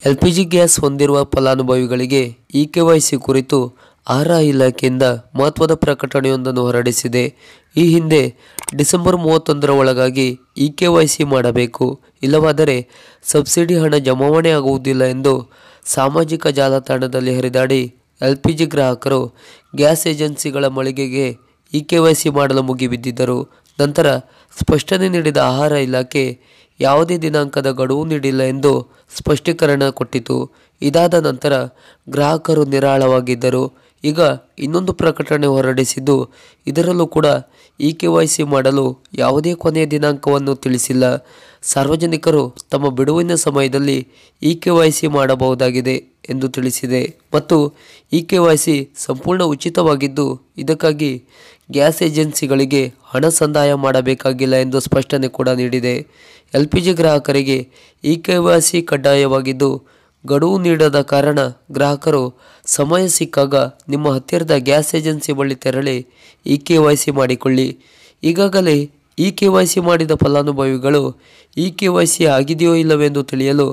LPG gas ಹೊಂದಿರುವ ಫಲಾನುಭವಿಗಳಿಗೆ eKYC ಕುರಿತು ಆಹಾರ ಇಲಾಖೆಯಿಂದ ಮಹತ್ವದ ಪ್ರಕಟಣೆಯೊಂದನ್ನು ಹೊರಡಿಸಿದೆ. ಈ ಹಿಂದೆ ಡಿಸೆಂಬರ್ 31ರ ಒಳಗಾಗಿ ಇಕೆವೈಸಿ ಮಾಡಬೇಕು, ಇಲ್ಲವಾದರೆ ಸಬ್ಸಿಡಿ ಹಣ ಜಮಾವಣೆ ಆಗುವುದಿಲ್ಲ ಎಂದು ಸಾಮಾಜಿಕ ಜಾಲತಾಣದಲ್ಲಿ ಹರಿದಾಡಿ ಎಲ್ಪಿಜಿ ಗ್ರಾಹಕರು ಗ್ಯಾಸ್ ಏಜೆನ್ಸಿಗಳ ಮಳಿಗೆಗೆ ಇಕೆವೈಸಿ ಮಾಡಲು ಮುಗಿಬಿದ್ದಿದ್ದರು. ನಂತರ ಸ್ಪಷ್ಟನೆ ನೀಡಿದ ಆಹಾರ ಇಲಾಖೆ ಯಾವುದೇ ದಿನಾಂಕದ ಗಡುವು ನೀಡಿಲ್ಲ ಎಂದು ಸ್ಪಷ್ಟೀಕರಣ ಕೊಟ್ಟಿತು. ಇದಾದ ನಂತರ ಗ್ರಾಹಕರು ನಿರಾಳವಾಗಿದ್ದರು. ಈಗ ಇನ್ನೊಂದು ಪ್ರಕಟಣೆ ಹೊರಡಿಸಿದ್ದು, ಇದರಲ್ಲೂ ಕೂಡ ಇಕೆವೈಸಿ ಮಾಡಲು ಯಾವುದೇ ಕೊನೆಯ ದಿನಾಂಕವನ್ನು ತಿಳಿಸಿಲ್ಲ. ಸಾರ್ವಜನಿಕರು ತಮ್ಮ ಬಿಡುವಿನ ಸಮಯದಲ್ಲಿ ಇಕೆವೈಸಿ ಮಾಡಬಹುದಾಗಿದೆ ಎಂದು ತಿಳಿಸಿದೆ. ಮತ್ತು ಇಕೆವೈಸಿ ಸಂಪೂರ್ಣ ಉಚಿತವಾಗಿದ್ದು, ಇದಕ್ಕಾಗಿ ಗ್ಯಾಸ್ ಏಜೆನ್ಸಿಗಳಿಗೆ ಹಣ ಸಂದಾಯ ಮಾಡಬೇಕಾಗಿಲ್ಲ ಎಂದು ಸ್ಪಷ್ಟನೆ ಕೂಡ ನೀಡಿದೆ. ಎಲ್ಪಿಜಿ ಗ್ರಾಹಕರಿಗೆ ಇಕೆವೈಸಿ ಕಡ್ಡಾಯವಾಗಿದ್ದು, ಗಡುವು ನೀಡದ ಕಾರಣ ಗ್ರಾಹಕರು ಸಮಯ ಸಿಕ್ಕಾಗ ನಿಮ್ಮ ಹತ್ತಿರದ ಗ್ಯಾಸ್ ಏಜೆನ್ಸಿ ಬಳಿ ತೆರಳಿ ಇಕೆವೈಸಿ ಮಾಡಿಕೊಳ್ಳಿ. ಈಗಾಗಲೇ ಇಕೆವೈಸಿ ಮಾಡಿದ ಫಲಾನುಭವಿಗಳು ಇಕೆವೈಸಿ ಆಗಿದೆಯೋ ಇಲ್ಲವೆಂದು ತಿಳಿಯಲು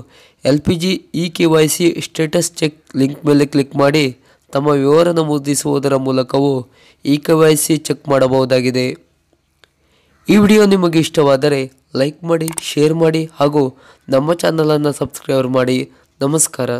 LPG eKYC status check link ಮೇಲೆ ಕ್ಲಿಕ್ ಮಾಡಿ ತಮ್ಮ ವಿವರ ನಮೂದಿಸುವುದರ ಮೂಲಕವೂ ಇಕೆವೈಸಿ ಚೆಕ್ ಮಾಡಬಹುದಾಗಿದೆ. ಈ ವಿಡಿಯೋ ನಿಮಗೆ ಇಷ್ಟವಾದರೆ ಲೈಕ್ ಮಾಡಿ, ಶೇರ್ ಮಾಡಿ ಹಾಗೂ ನಮ್ಮ ಚಾನಲನ್ನು ಸಬ್ಸ್ಕ್ರೈಬ್ ಮಾಡಿ. ನಮಸ್ಕಾರ.